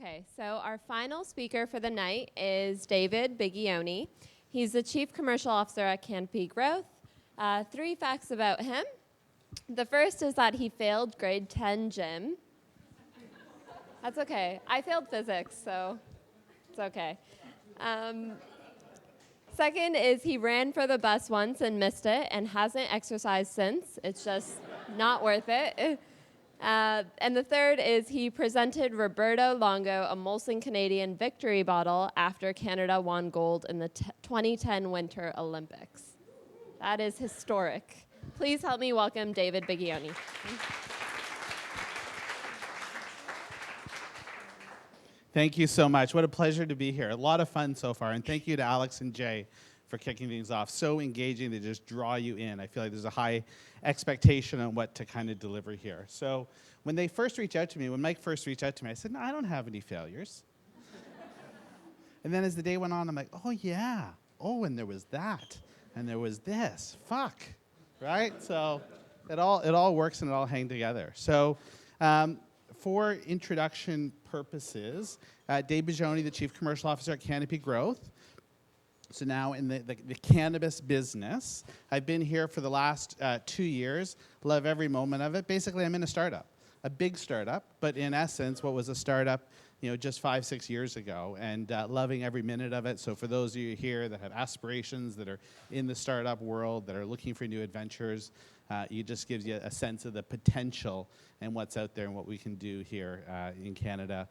Okay, so our final speaker for the night is David Bigioni. He's the Chief Commercial Officer at Canopy Growth. 3 facts about him. The first is that he failed grade 10 gym. That's okay. I failed physics, so it's okay. Second is he ran for the bus once and missed it and hasn't exercised since. It's just not worth it. And the third is he presented Roberto Longo a Molson Canadian victory bottle after Canada won gold in the 2010 Winter Olympics. That is historic. Please help me welcome David Bigioni. Thank you so much. What a pleasure to be here. A lot of fun so far. And thank you to Alex and Jay for kicking things off. So engaging, they just draw you in. I feel like there's a high expectation on what to kind of deliver here. So when they first reached out to me, when Mike first reached out to me, I said, no, I don't have any failures. And then as the day went on, I'm like, oh yeah. Oh, and there was that. And there was this. Fuck. Right? So it all works and it all hangs together. So for introduction purposes, David Bigioni, the Chief Commercial Officer at Canopy Growth. So now in the cannabis business, I've been here for the last 2 years, love every moment of it. Basically, I'm in a startup, a big startup, but in essence, what was a startup, just 5-6 years ago, and loving every minute of it. So for those of you here that have aspirations, that are in the startup world, that are looking for new adventures, it just gives you a sense of the potential and what's out there and what we can do here in Canada,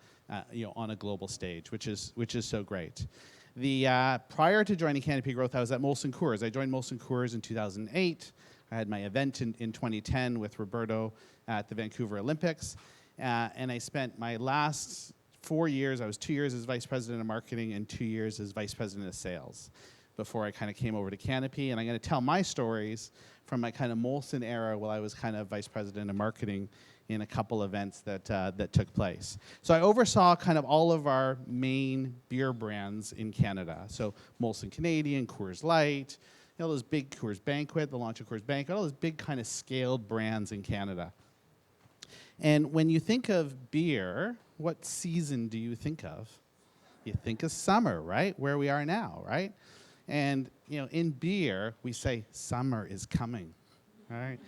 on a global stage, which is so great. Prior to joining Canopy Growth, I was at Molson Coors. I joined Molson Coors in 2008. I had my event in 2010 with Roberto at the Vancouver Olympics, and I spent my last 4 years. I was 2 years as Vice President of Marketing and 2 years as Vice President of Sales before I kind of came over to Canopy. And I'm going to tell my stories from my kind of Molson era while I was kind of Vice President of Marketing in a couple events that took place. So I oversaw kind of all of our main beer brands in Canada. So Molson Canadian, Coors Light, those big Coors Banquet, the launch of Coors Banquet, all those big kind of scaled brands in Canada. And when you think of beer, what season do you think of? You think of summer, right? Where we are now, right? And in beer, we say summer is coming. All right,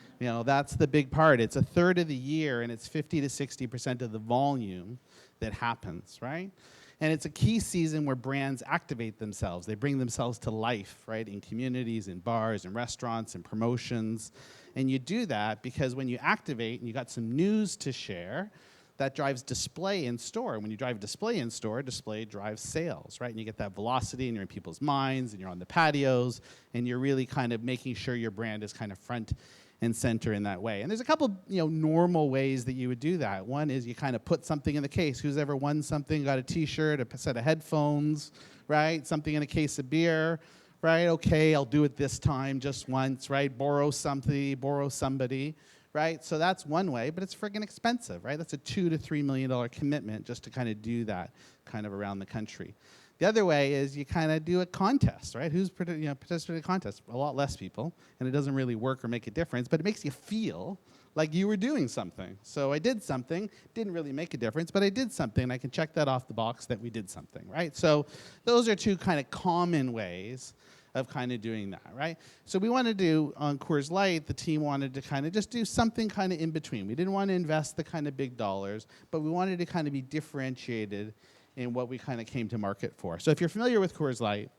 that's the big part. It's a third of the year, and it's 50 to 60% of the volume that happens, right? And it's a key season where brands activate themselves. They bring themselves to life, right, in communities, in bars, in restaurants, in promotions. And you do that because when you activate and you got some news to share, that drives display in store. When you drive display in store, display drives sales, right? And you get that velocity and you're in people's minds and you're on the patios and you're really kind of making sure your brand is kind of front and center in that way. And there's a couple, normal ways that you would do that. One is you kind of put something in the case. Who's ever won something, got a t-shirt, a set of headphones, right? Something in a case of beer, right? Okay, I'll do it this time just once, right? Borrow something, borrow somebody. Right? So that's one way, but it's friggin' expensive, right? That's a $2 to $3 million commitment just to kind of do that kind of around the country. The other way is you kind of do a contest, right? Who's participating in a contest? A lot less people, and it doesn't really work or make a difference, but it makes you feel like you were doing something. So I did something, didn't really make a difference, but I did something, and I can check that off the box that we did something, right? So those are two kind of common ways of kind of doing that, right? So we wanted to do, on Coors Light, the team wanted to kind of just do something kind of in between. We didn't want to invest the kind of big dollars, but we wanted to kind of be differentiated in what we kind of came to market for. So if you're familiar with Coors Light,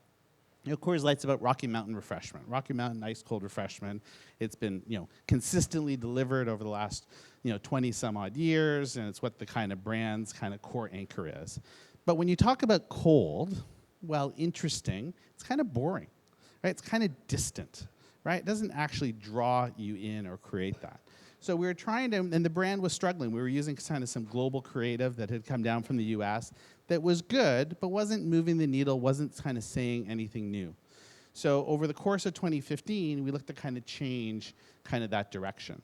Coors Light's about Rocky Mountain refreshment. Rocky Mountain ice cold refreshment. It's been, consistently delivered over the last, 20 some odd years, and it's what the kind of brand's kind of core anchor is. But when you talk about cold, well, interesting, it's kind of boring. Right? It's kind of distant, right? It doesn't actually draw you in or create that. So we were trying to, and the brand was struggling. We were using kind of some global creative that had come down from the US that was good, but wasn't moving the needle, wasn't kind of saying anything new. So over the course of 2015, we looked to kind of change kind of that direction.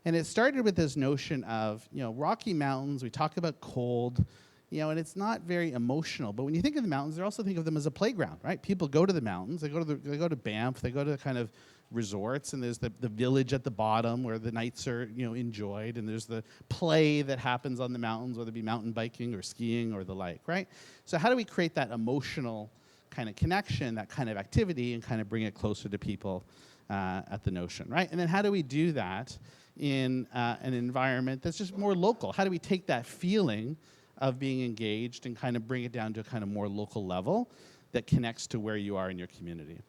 And it started with this notion of, Rocky Mountains, we talk about cold, and it's not very emotional. But when you think of the mountains, they also think of them as a playground, right? People go to the mountains. They go to Banff. They go to kind of resorts, and there's the village at the bottom where the nights are, enjoyed, and there's the play that happens on the mountains, whether it be mountain biking or skiing or the like, right? So how do we create that emotional kind of connection, that kind of activity, and kind of bring it closer to people at the Notion, right? And then how do we do that in an environment that's just more local? How do we take that feeling of being engaged and kind of bring it down to a kind of more local level that connects to where you are in your community?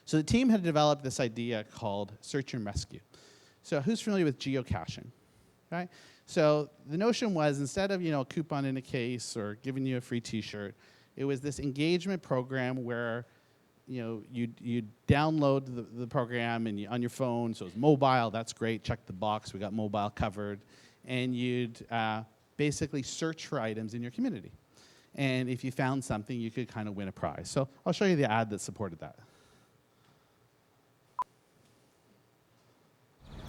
So the team had developed this idea called search and rescue. So who's familiar with geocaching, right? So the notion was, instead of a coupon in a case or giving you a free T-shirt, it was this engagement program where you'd download the program and on your phone, so it's mobile, that's great, check the box, we got mobile covered, and you'd basically search for items in your community. And if you found something, you could kind of win a prize. So I'll show you the ad that supported that.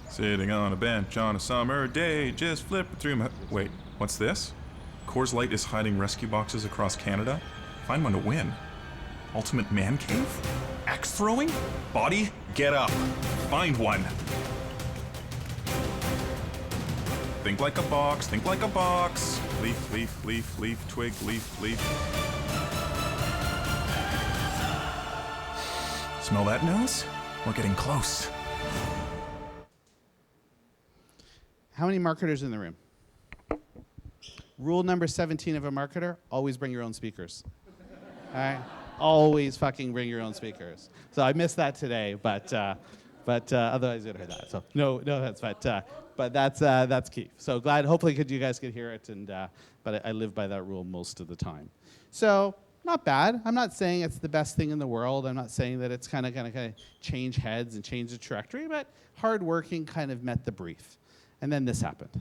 Sitting on a bench on a summer day, just flipping through my... Wait, what's this? Coors Light is hiding rescue boxes across Canada? Find one to win. Ultimate man cave? Axe throwing? Body, get up. Find one. Think like a box, think like a box. Leaf, leaf, leaf, leaf, twig, leaf, leaf. Smell that nose? We're getting close. How many marketers in the room? Rule number 17 of a marketer, always bring your own speakers. All right? Always fucking bring your own speakers. So I missed that today, but otherwise you'd heard that. So no, that's but that's key. So glad, hopefully you guys could hear it, and but I live by that rule most of the time. So not bad. I'm not saying it's the best thing in the world. I'm not saying that it's kind of change heads and change the trajectory, but hardworking kind of met the brief. And then this happened.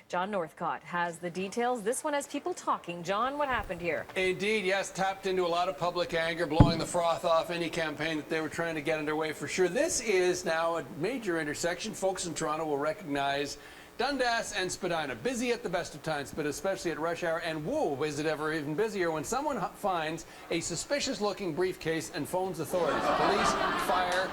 John Northcott has the details. This one has people talking. John, what happened here? Indeed, yes, tapped into a lot of public anger, blowing the froth off any campaign that they were trying to get underway for sure. This is now a major intersection. Folks in Toronto will recognize Dundas and Spadina, busy at the best of times, but especially at rush hour. And whoa, is it ever even busier when someone finds a suspicious-looking briefcase and phones authorities. Police, fire,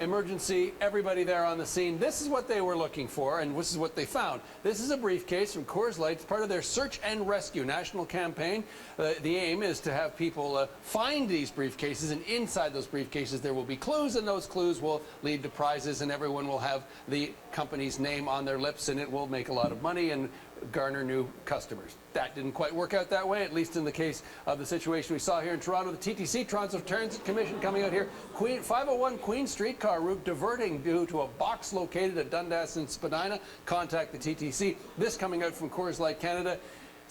emergency, everybody there on the scene. This is what they were looking for, and this is what they found. This is a briefcase from Coors Light. It's part of their Search and Rescue national campaign. The aim is to have people find these briefcases, and inside those briefcases there will be clues, and those clues will lead to prizes, and everyone will have the company's name on their lips, and it will make a lot of money and garner new customers. That didn't quite work out that way, at least in the case of the situation we saw here in Toronto. The TTC, Toronto Transit Commission, coming out here. 501 Queen streetcar route diverting due to a box located at Dundas and Spadina. Contact the TTC. This coming out from Coors Light Canada.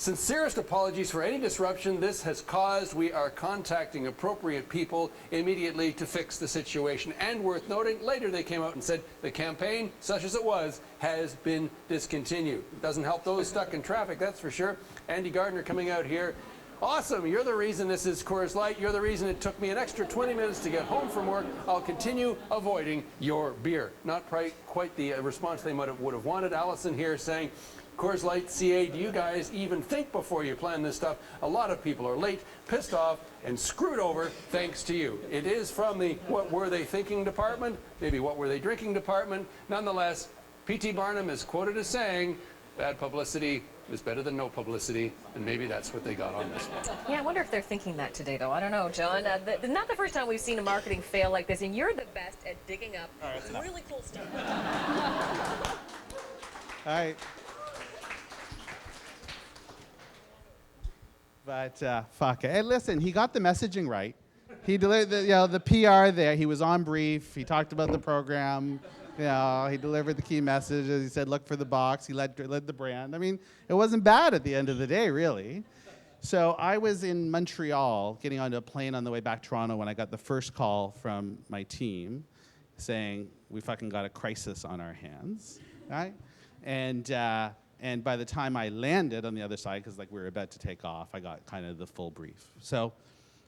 Sincerest apologies for any disruption this has caused. We are contacting appropriate people immediately to fix the situation. And worth noting, later they came out and said the campaign, such as it was, has been discontinued. It doesn't help those stuck in traffic, that's for sure. Andy Gardner coming out here. Awesome, you're the reason this is Coors Light. You're the reason it took me an extra 20 minutes to get home from work. I'll continue avoiding your beer. Not quite the response they would have wanted. Allison here saying, Coors Light CA, do you guys even think before you plan this stuff? A lot of people are late, pissed off, and screwed over thanks to you. It is from the what were they thinking department, maybe what were they drinking department. Nonetheless, P.T. Barnum is quoted as saying, bad publicity is better than no publicity, and maybe that's what they got on this one. Yeah, I wonder if they're thinking that today, though. I don't know, John. Not the first time we've seen a marketing fail like this, and you're the best at digging up really cool stuff. All right. But fuck it. Hey, listen, he got the messaging right. He delivered the PR there. He was on brief. He talked about the program. He delivered the key messages. He said, look for the box. He led the brand. I mean, it wasn't bad at the end of the day, really. So I was in Montreal getting onto a plane on the way back to Toronto when I got the first call from my team saying, we fucking got a crisis on our hands, right? And by the time I landed on the other side, because we were about to take off, I got kind of the full brief. So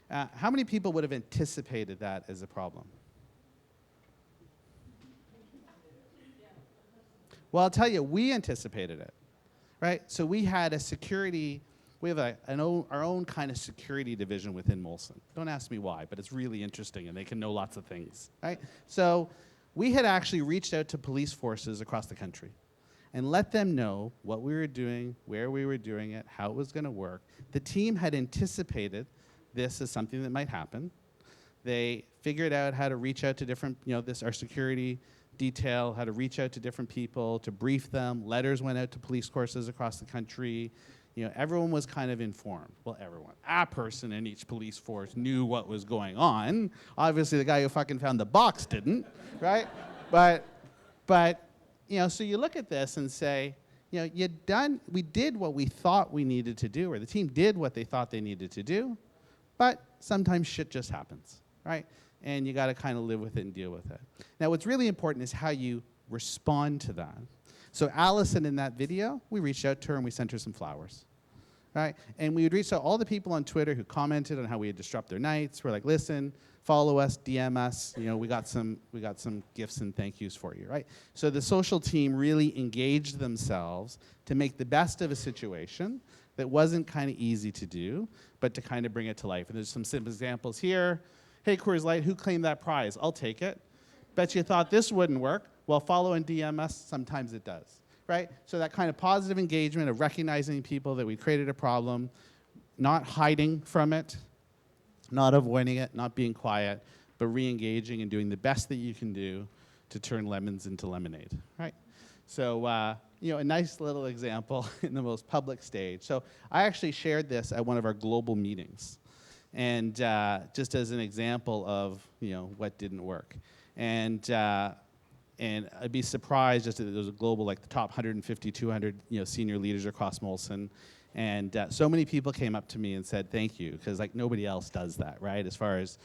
how many people would have anticipated that as a problem? Well, I'll tell you, we anticipated it, right? So we had a security we have our own kind of security division within Molson. Don't ask me why, but it's really interesting, and they can know lots of things, right? So we had actually reached out to police forces across the country and let them know what we were doing, where we were doing it, how it was going to work. The team had anticipated this as something that might happen. They figured out how to reach out to different, our security detail, how to reach out to different people, to brief them. Letters went out to police forces across the country. Everyone was kind of informed. Well, everyone. A person in each police force knew what was going on. Obviously, the guy who fucking found the box didn't, right? But so you look at this and say, we did what we thought we needed to do, or the team did what they thought they needed to do, but sometimes shit just happens, right? And you got to kind of live with it and deal with it. Now, what's really important is how you respond to that. So Allison, in that video, we reached out to her and we sent her some flowers, right? And we would reach out to all the people on Twitter who commented on how we had disrupted their nights. We're like, listen, follow us, DM us. We got some gifts and thank yous for you, right? So the social team really engaged themselves to make the best of a situation that wasn't kind of easy to do, but to kind of bring it to life. And there's some simple examples here. Hey, Coors Light, who claimed that prize? I'll take it. Bet you thought this wouldn't work. Well, follow and DM us. Sometimes it does, right? So that kind of positive engagement of recognizing people that we created a problem, not hiding from it, not avoiding it, not being quiet, but re-engaging and doing the best that you can do to turn lemons into lemonade, right? So, a nice little example in the most public stage. So I actually shared this at one of our global meetings, and just as an example of, what didn't work. And I'd be surprised just that there was a global, like the top 150, 200, senior leaders across Molson. And so many people came up to me and said, thank you, because like nobody else does that, right? As far as,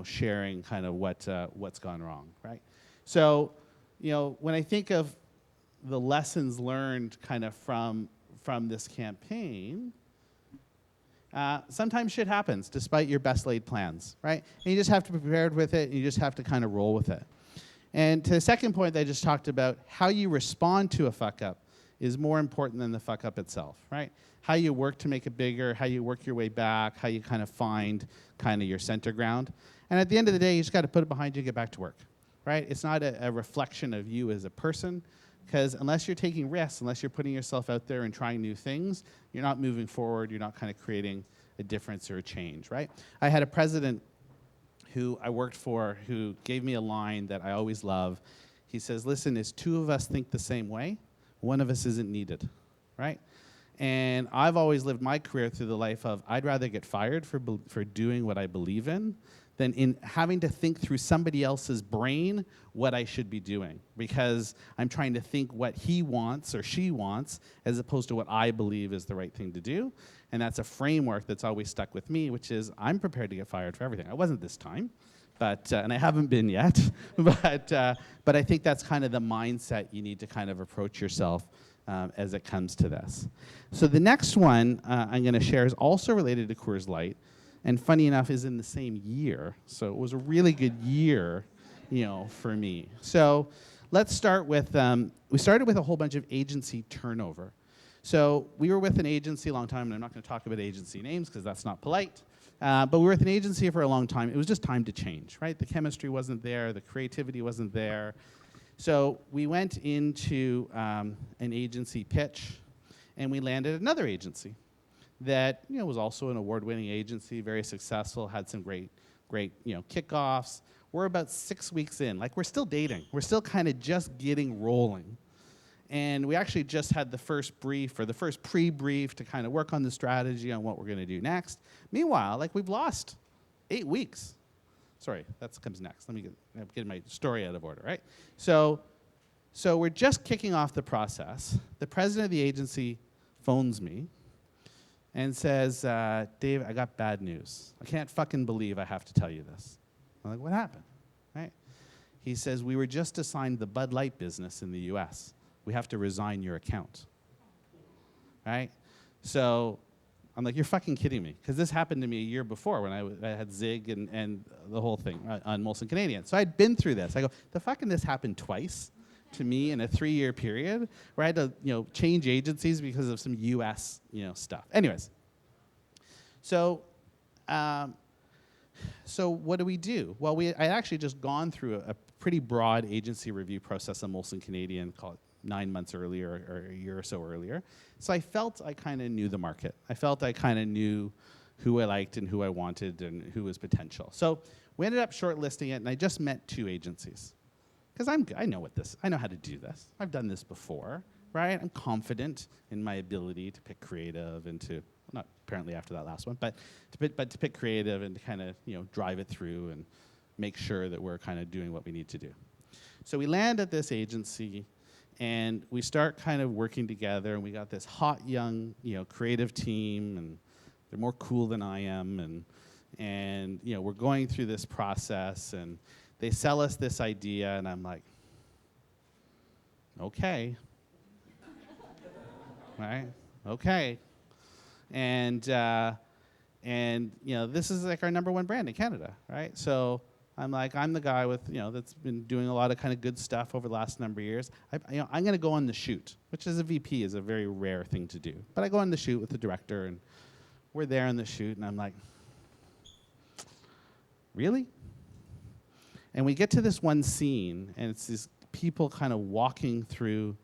sharing kind of what's gone wrong, right? So, when I think of the lessons learned kind of from this campaign, sometimes shit happens despite your best laid plans, right? And you just have to be prepared with it, and you just have to kind of roll with it. And to the second point that I just talked about, how you respond to a fuck up is more important than the fuck up itself, right? How you work to make it bigger, how you work your way back, how you kind of find kind of your center ground. And at the end of the day, you just got to put it behind you and get back to work, right? It's not a reflection of you as a person, because unless you're taking risks, unless you're putting yourself out there and trying new things, you're not moving forward, you're not kind of creating a difference or a change, right? I had a president who I worked for who gave me a line that I always love. He says, listen, as two of us think the same way, one of us isn't needed, right? And I've always lived my career through the life of I'd rather get fired for doing what I believe in than in having to think through somebody else's brain what I should be doing, because I'm trying to think what he wants or she wants as opposed to what I believe is the right thing to do. And that's a framework that's always stuck with me, which is I'm prepared to get fired for everything. I wasn't this time, but and I haven't been yet, but I think that's kind of the mindset you need to kind of approach yourself as it comes to this. So the next one I'm going to share is also related to Coors Light, and funny enough is in the same year. So it was a really good year, for me. So let's start with, we started with a whole bunch of agency turnover. So we were with an agency a long time, and I'm not going to talk about agency names because that's not polite, but we were with an agency for a long time. It was just time to change, right? The chemistry wasn't there, the creativity wasn't there. So we went into an agency pitch, and we landed another agency that was also an award-winning agency, very successful, had some great kickoffs. We're about 6 weeks in, like we're still dating. We're still kind of just getting rolling. And we actually just had the first brief or the first pre-brief to kind of work on the strategy on what we're going to do next. Meanwhile, like we've lost 8 weeks. Sorry, that comes next. Let me get my story out of order, right? So we're just kicking off the process. The president of the agency phones me and says, Dave, I got bad news. I can't fucking believe I have to tell you this. I'm like, what happened, right? He says, we were just assigned the Bud Light business in the US. We have to resign your account, right? So I'm like, you're fucking kidding me, because this happened to me a year before when I had Zig and the whole thing on Molson Canadian. So I'd been through this. I go, the fucking this happened twice to me in a 3-year period where I had to change agencies because of some US stuff. Anyways, So, so what do we do? Well, I actually just gone through a pretty broad agency review process at Molson Canadian, call it 9 months earlier or a year or so earlier. So I felt I kind of knew the market. I felt I kind of knew who I liked and who I wanted and who was potential. So we ended up shortlisting it, and I just met 2 agencies. Because I know I know how to do this. I've done this before, right? I'm confident in my ability to pick creative and to, not apparently after that last one, but to pick creative and to kind of, drive it through and make sure that we're kind of doing what we need to do. So we land at this agency, and we start kind of working together, and we got this hot, young, creative team, and they're more cool than I am, and we're going through this process, and they sell us this idea, and I'm like, okay. Right? Okay. And this is like our #1 brand in Canada, right? So I'm the guy with, that's been doing a lot of kind of good stuff over the last number of years. I'm going to go on the shoot, which as a VP is a very rare thing to do. But I go on the shoot with the director, and we're there on the shoot, and I'm like, really? And we get to this one scene, and it's these people kind of walking through,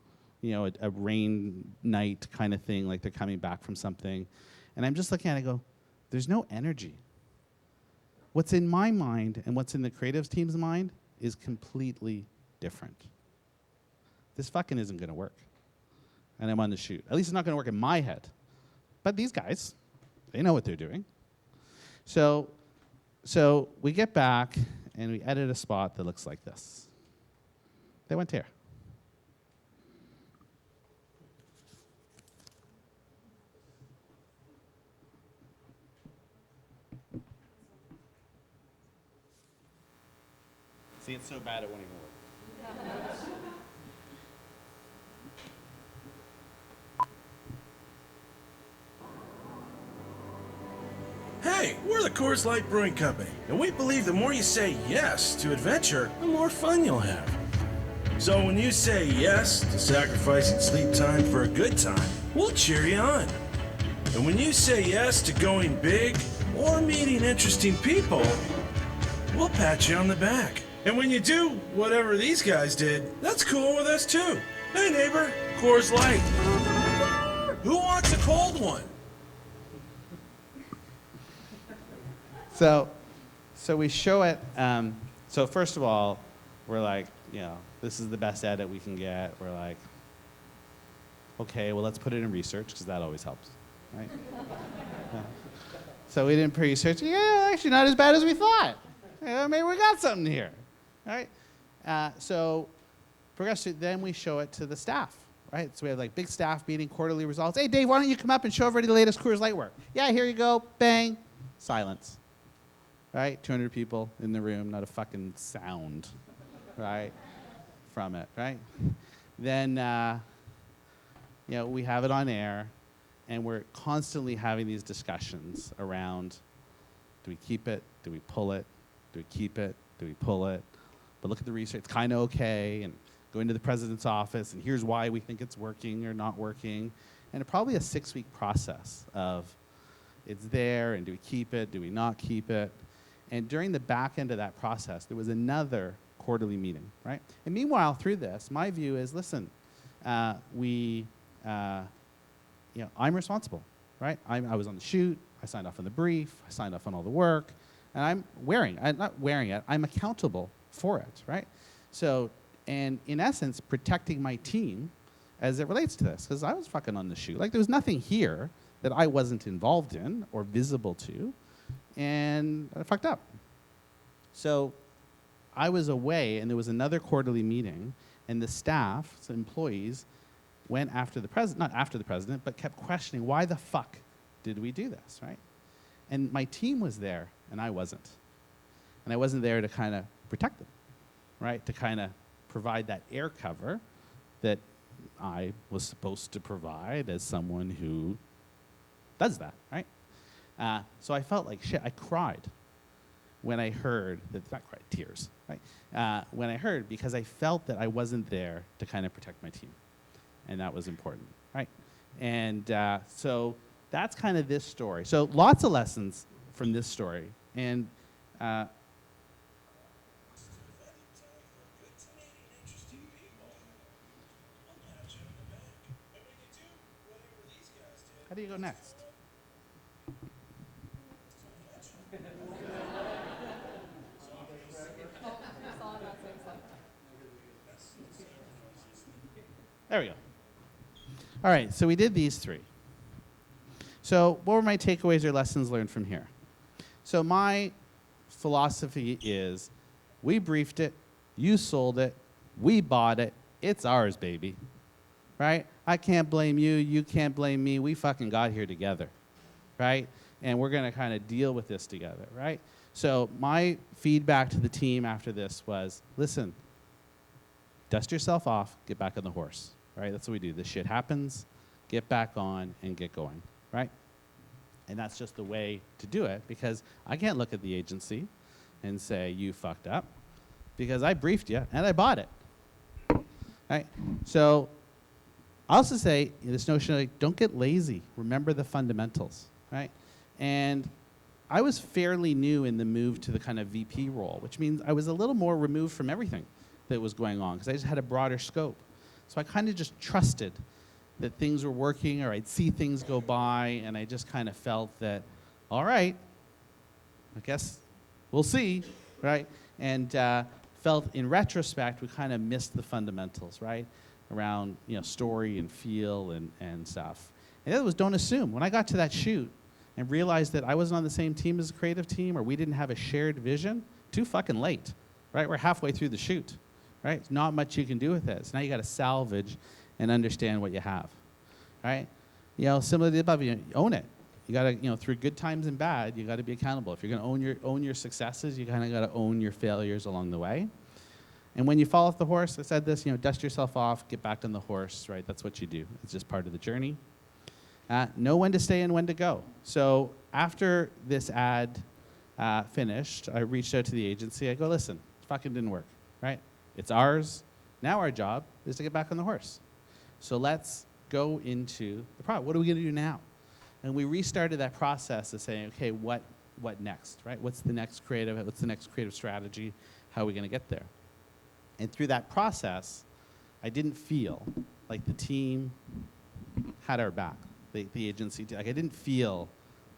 a rain night kind of thing, like they're coming back from something. And I'm just looking at it and I go, there's no energy. What's in my mind and what's in the creatives team's mind is completely different. This fucking isn't going to work. And I'm on the shoot. At least it's not going to work in my head. But these guys, they know what they're doing. So we get back, and we edit a spot that looks like this. They went here. See, it's so bad it won't even work. Hey, we're the Coors Light Brewing Company, and we believe the more you say yes to adventure, the more fun you'll have. So when you say yes to sacrificing sleep time for a good time, we'll cheer you on. And when you say yes to going big or meeting interesting people, we'll pat you on the back. And when you do whatever these guys did, that's cool with us too. Hey neighbor, Coors Light. Who wants a cold one? So we show it. So first of all, we're like, this is the best edit we can get. We're like, okay, well, let's put it in research, because that always helps, right? So we didn't pre-research. Yeah, actually not as bad as we thought. Maybe we got something here, right? So progressive. Then we show it to the staff, right? So we have like big staff meeting, quarterly results. Hey, Dave, why don't you come up and show everybody the latest Coors Light work? Yeah, here you go. Bang. Silence. Right? 200 people in the room, not a fucking sound, right, from it, right? Then, we have it on air, and we're constantly having these discussions around, do we keep it? Do we pull it? Do we keep it? Do we pull it? But look at the research, it's kind of okay, and go into the president's office, and here's why we think it's working or not working. And probably a 6-week process of, it's there, and do we keep it? Do we not keep it? And during the back end of that process, there was another quarterly meeting, right? And meanwhile, through this, my view is, listen, I'm responsible, right? I was on the shoot, I signed off on the brief, I signed off on all the work, and I'm not wearing it, I'm accountable for it, right? So, and in essence, protecting my team as it relates to this, because I was fucking on the shoot. Like, there was nothing here that I wasn't involved in or visible to, and I fucked up. So I was away, and there was another quarterly meeting, and the staff, so employees, went after the president, not after the president, but kept questioning, why the fuck did we do this, right? And my team was there, and I wasn't. And I wasn't there to kind of protect them, right? To kind of provide that air cover that I was supposed to provide as someone who does that, right? So I felt like shit. I cried when I heard that, not cried, tears, right? When I heard, because I felt that I wasn't there to kind of protect my team. And that was important, right? And so that's kind of this story. So lots of lessons from this story. And how do you go next? There we go. All right, so we did these three. So what were my takeaways or lessons learned from here? So my philosophy is, we briefed it, you sold it, we bought it, it's ours, baby. Right? I can't blame you, you can't blame me, we fucking got here together. Right? And we're gonna kind of deal with this together, right? So my feedback to the team after this was, listen, dust yourself off, get back on the horse, right? That's what we do. This shit happens, get back on and get going, right? And that's just the way to do it, because I can't look at the agency and say, you fucked up, because I briefed you and I bought it, right? So I also say this notion of, like, don't get lazy. Remember the fundamentals, right? And I was fairly new in the move to the kind of VP role, which means I was a little more removed from everything that was going on, because I just had a broader scope. So I kind of just trusted that things were working, or I'd see things go by, and I just kind of felt that, all right, I guess we'll see, right? And felt in retrospect we kind of missed the fundamentals, right? Around, you know, story and feel and stuff. And the other was, don't assume. When I got to that shoot and realized that I wasn't on the same team as the creative team, or we didn't have a shared vision, too fucking late, right? We're halfway through the shoot, right? There's not much you can do with it. So now you got to salvage and understand what you have, right? You know, similar to the above, you own it. You got to, you know, through good times and bad, you got to be accountable. If you're going to own your successes, you kind of got to own your failures along the way. And when you fall off the horse, I said this, you know, dust yourself off, get back on the horse, right? That's what you do. It's just part of the journey. Know when to stay and when to go. So after this ad finished, I reached out to the agency. I go, listen, it fucking didn't work, right? It's ours. Now our job is to get back on the horse. So let's go into the product. What are we going to do now? And we restarted that process of saying, okay, what next, right? What's the next creative strategy? How are we going to get there? And through that process, I didn't feel like the team had our back. The agency did. Like, I didn't feel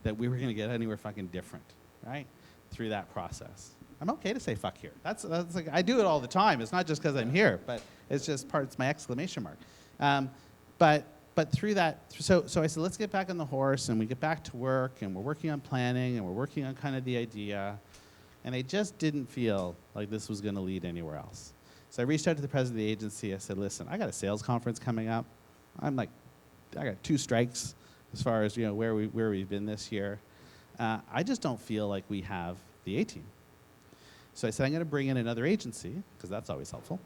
that we were going to get anywhere fucking different, right? Through that process. I'm okay to say fuck here. That's like, I do it all the time. It's not just because I'm here, but it's just it's my exclamation mark. But through that, so I said, let's get back on the horse, and we get back to work, and we're working on planning, and we're working on kind of the idea, and I just didn't feel like this was going to lead anywhere else. So I reached out to the president of the agency. I said, listen, I got a sales conference coming up. I got 2 strikes as far as, you know, where we've been this year. I just don't feel like we have the A-team. So I said, I'm going to bring in another agency, because that's always helpful,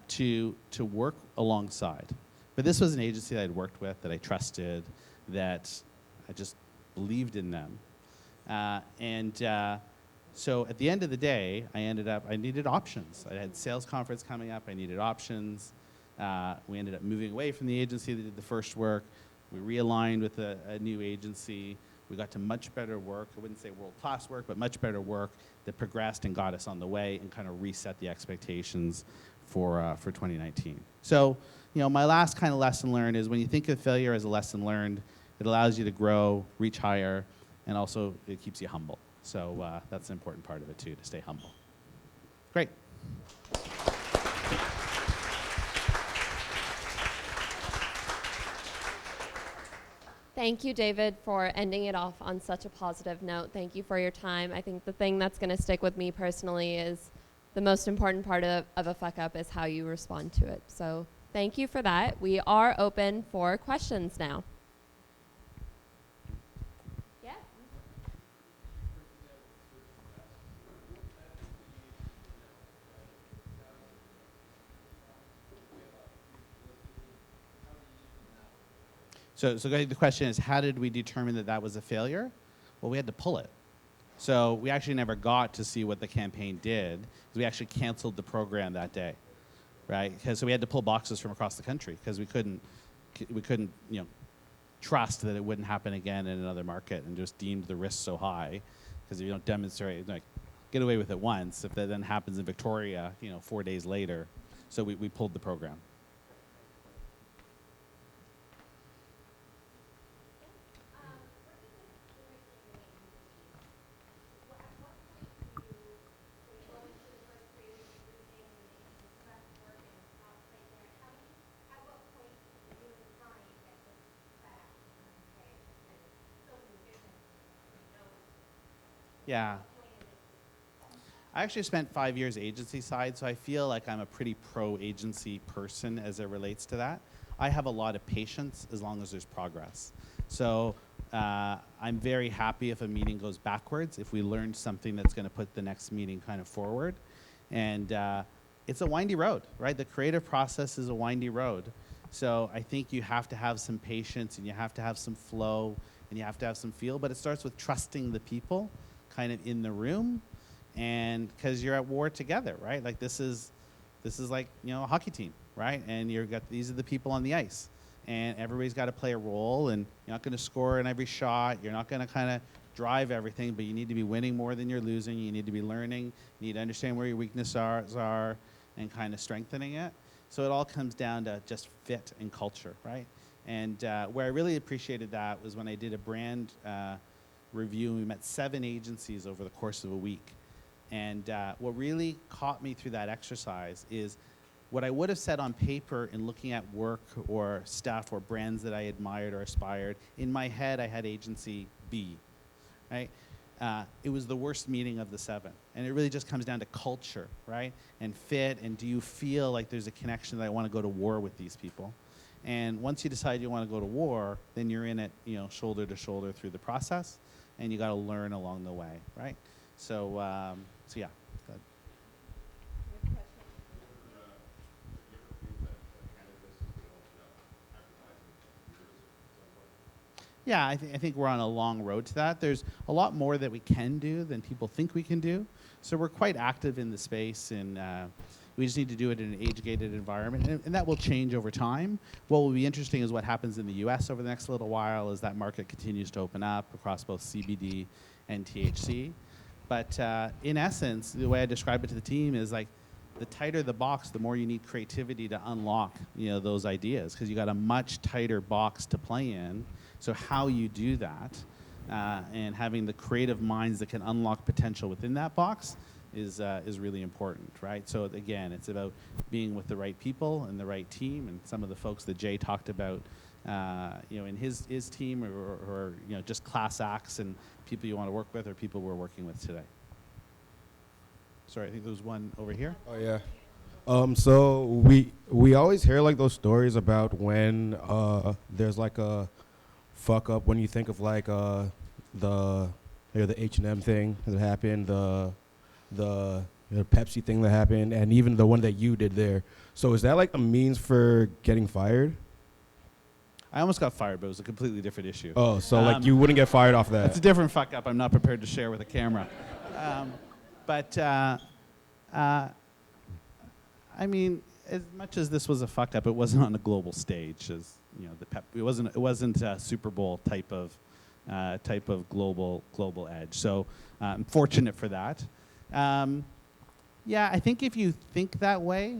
to work alongside. But this was an agency that I'd worked with, that I trusted, that I just believed in them. So at the end of the day, I needed options. I had sales conference coming up. I needed options. We ended up moving away from the agency that did the first work. We realigned with a new agency. We got to much better work. I wouldn't say world-class work, but much better work that progressed and got us on the way and kind of reset the expectations for 2019. So, you know, my last kind of lesson learned is, when you think of failure as a lesson learned, it allows you to grow, reach higher, and also it keeps you humble. So that's an important part of it too, to stay humble. Great. Thank you, David, for ending it off on such a positive note. Thank you for your time. I think the thing that's going to stick with me personally is the most important part of a fuck up is how you respond to it. So thank you for that. We are open for questions now. Yeah. So the question is, how did we determine that that was a failure? Well, we had to pull it. So we actually never got to see what the campaign did, because we actually canceled the program that day, right? So we had to pull boxes from across the country, because we couldn't, you know, trust that it wouldn't happen again in another market, and just deemed the risk so high, because if you don't demonstrate, like, get away with it once, if that then happens in Victoria, 4 days later, so we pulled the program. Yeah. I actually spent 5 years agency side, so I feel like I'm a pretty pro-agency person as it relates to that. I have a lot of patience as long as there's progress. So I'm very happy if a meeting goes backwards, if we learn something that's going to put the next meeting kind of forward. And it's a windy road, right? The creative process is a windy road. So I think you have to have some patience, and you have to have some flow, and you have to have some feel, but it starts with trusting the people kind of in the room, and because you're at war together, right? Like this is like, a hockey team, right? And these are the people on the ice, and everybody's got to play a role, and you're not going to score in every shot. You're not going to kind of drive everything, but you need to be winning more than you're losing. You need to be learning. You need to understand where your weaknesses are and kind of strengthening it. So it all comes down to just fit and culture, right? And where I really appreciated that was when I did a brand review, and we met 7 agencies over the course of a week. And what really caught me through that exercise is what I would have said on paper in looking at work or stuff or brands that I admired or aspired. In my head, I had agency B, right? It was the worst meeting of the 7. And it really just comes down to culture, right? And fit, and do you feel like there's a connection that I want to go to war with these people? And once you decide you want to go to war, then you're in it, shoulder to shoulder through the process, and you got to learn along the way, right? So, yeah. Good. Yeah, I think we're on a long road to that. There's a lot more that we can do than people think we can do. So we're quite active in the space, and we just need to do it in an age-gated environment, and that will change over time. What will be interesting is what happens in the US over the next little while as that market continues to open up across both CBD and THC. But in essence, the way I describe it to the team is like, the tighter the box, the more you need creativity to unlock, those ideas, because you got a much tighter box to play in. So how you do that, and having the creative minds that can unlock potential within that box is really important, right? So again, it's about being with the right people and the right team, and some of the folks that Jay talked about, in his team, or just class acts and people you want to work with, or people we're working with today. Sorry, I think there was one over here. Oh yeah. So we always hear like those stories about when there's like a fuck up, when you think of like the H&M thing that happened, the Pepsi thing that happened, and even the one that you did there. So is that like a means for getting fired? I almost got fired, but it was a completely different issue. Oh, so like you wouldn't get fired off that? It's a different fuck up. I'm not prepared to share with a camera. But I mean, as much as this was a fuck up, it wasn't on a global stage. As it wasn't a Super Bowl type of global edge. So I'm fortunate for that. Yeah, I think if you think that way,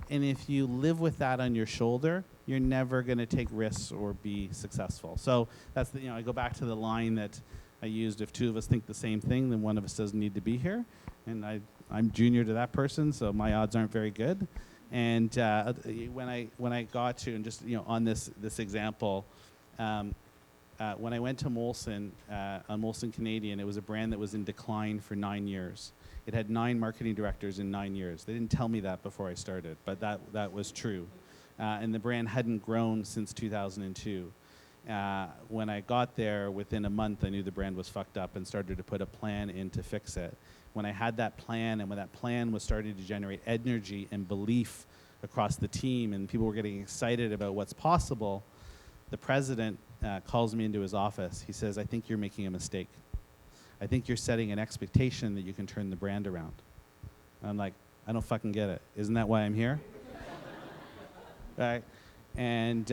and if you live with that on your shoulder, you're never going to take risks or be successful. So that's I go back to the line that I used: if 2 of us think the same thing, then 1 of us doesn't need to be here. And I'm junior to that person, so my odds aren't very good. And when I got to, and just on this example, when I went to Molson on Molson Canadian, it was a brand that was in decline for 9 years. It had 9 marketing directors in 9 years. They didn't tell me that before I started, but that was true. And the brand hadn't grown since 2002. When I got there, within a month, I knew the brand was fucked up and started to put a plan in to fix it. When I had that plan, and when that plan was starting to generate energy and belief across the team, and people were getting excited about what's possible, the president calls me into his office. He says, "I think you're making a mistake. I think you're setting an expectation that you can turn the brand around." And I'm like, I don't fucking get it. Isn't that why I'm here? Right? And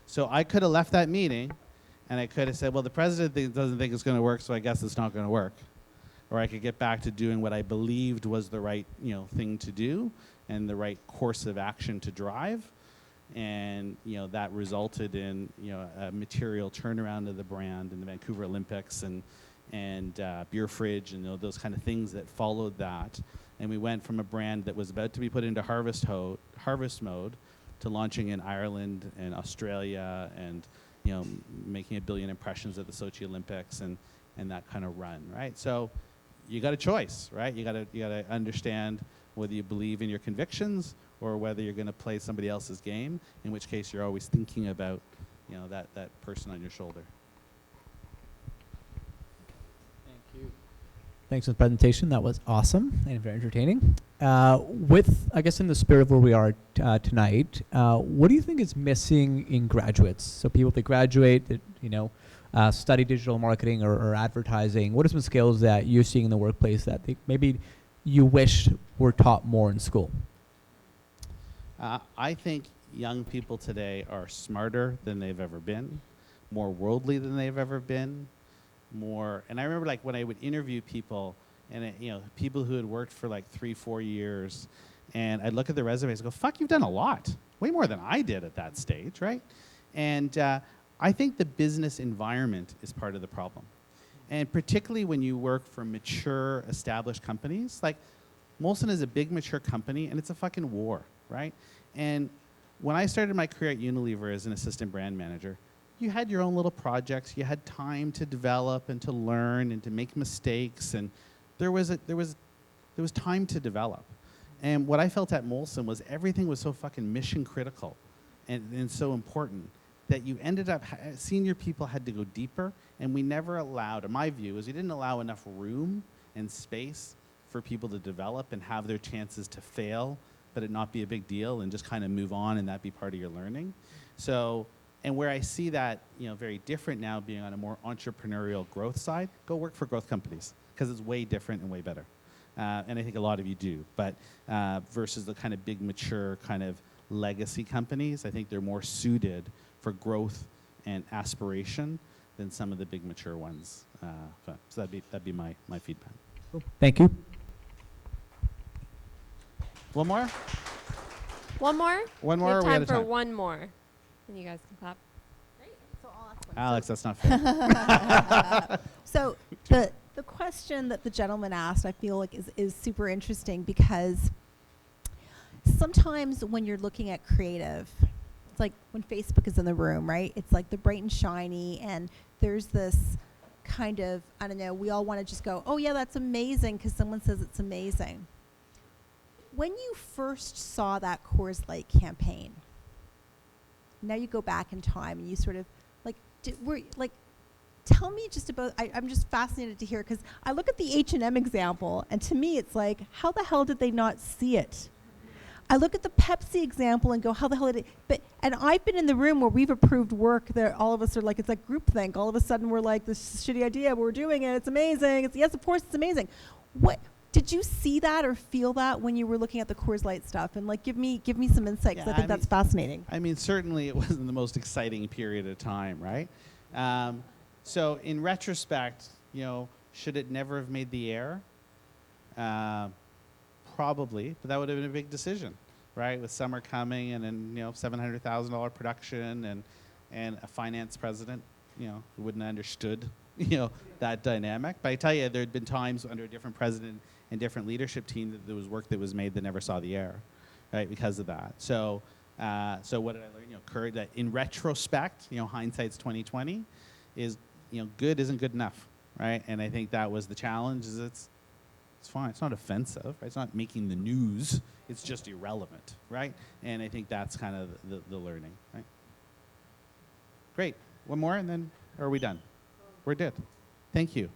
so I could have left that meeting And I could have said, well, the president doesn't think it's going to work, so I guess it's not going to work. Or I could get back to doing what I believed was the right thing to do and the right course of action to drive. And that resulted in a material turnaround of the brand in the Vancouver Olympics and Beer Fridge and those kind of things that followed that. And we went from a brand that was about to be put into harvest mode to launching in Ireland and Australia and making 1 billion impressions at the Sochi Olympics and that kind of run, right? So you got a choice, right? You got to understand whether you believe in your convictions or whether you're going to play somebody else's game, in which case you're always thinking about that person on your shoulder. Thank you. Thanks for the presentation. That was awesome and very entertaining. I guess in the spirit of where we are tonight, what do you think is missing in graduates? So people that graduate, that study digital marketing or advertising, what are some skills that you're seeing in the workplace that maybe you wish were taught more in school? I think young people today are smarter than they've ever been, more worldly than they've ever been, and I remember like when I would interview people and people who had worked for like 3-4 years, and I'd look at their resumes and go, fuck, you've done a lot, way more than I did at that stage, right? And I think the business environment is part of the problem. And particularly when you work for mature, established companies, like Molson is a big, mature company, and it's a fucking war, right? And when I started my career at Unilever as an assistant brand manager, you had your own little projects. You had time to develop and to learn and to make mistakes, and there was time to develop. And what I felt at Molson was everything was so fucking mission critical and so important that you ended up, senior people had to go deeper, and we never allowed, in my view, is we didn't allow enough room and space for people to develop and have their chances to fail, but it not be a big deal and just kind of move on and that be part of your learning. So, and where I see that, very different now being on a more entrepreneurial growth side, go work for growth companies because it's way different and way better. And I think a lot of you do, but versus the kind of big, mature kind of legacy companies, I think they're more suited for growth and aspiration than some of the big mature ones. So that'd be my feedback. Cool. Thank you. One more? One more? One more, We or have we out time of for time? one more. And you guys can clap. So I'll ask one. Alex, that's not fair. So the question that the gentleman asked, I feel like is super interesting, because sometimes when you're looking at creative, it's like when Facebook is in the room, right? It's like the bright and shiny, and there's this kind of, I don't know, we all want to just go, oh yeah, that's amazing because someone says it's amazing. When you first saw that Coors Light campaign, now you go back in time and you sort of tell me just about, I'm just fascinated to hear, because I look at the H&M example, and to me it's like, how the hell did they not see it? I look at the Pepsi example and go, how the hell did it, and I've been in the room where we've approved work that all of us are like, it's like groupthink. All of a sudden we're like, this shitty idea, but we're doing it, it's amazing. Yes, of course it's amazing. What, did you see that or feel that when you were looking at the Coors Light stuff? And like, give me some insight, because I think that's fascinating. I mean, certainly it wasn't the most exciting period of time, right? So in retrospect, should it never have made the air? Probably, but that would have been a big decision, right? With summer coming and then $700,000 production and a finance president, who wouldn't have understood that dynamic. But I tell you, there had been times under a different president and different leadership team that there was work that was made that never saw the air, right? Because of that. So what did I learn? That in retrospect, hindsight's 20/20, is good isn't good enough, right? And I think that was the challenge. Is it's fine. It's not offensive. Right? It's not making the news. It's just irrelevant, right? And I think that's kind of the learning, right? Great. One more, and then are we done? We're good. Thank you.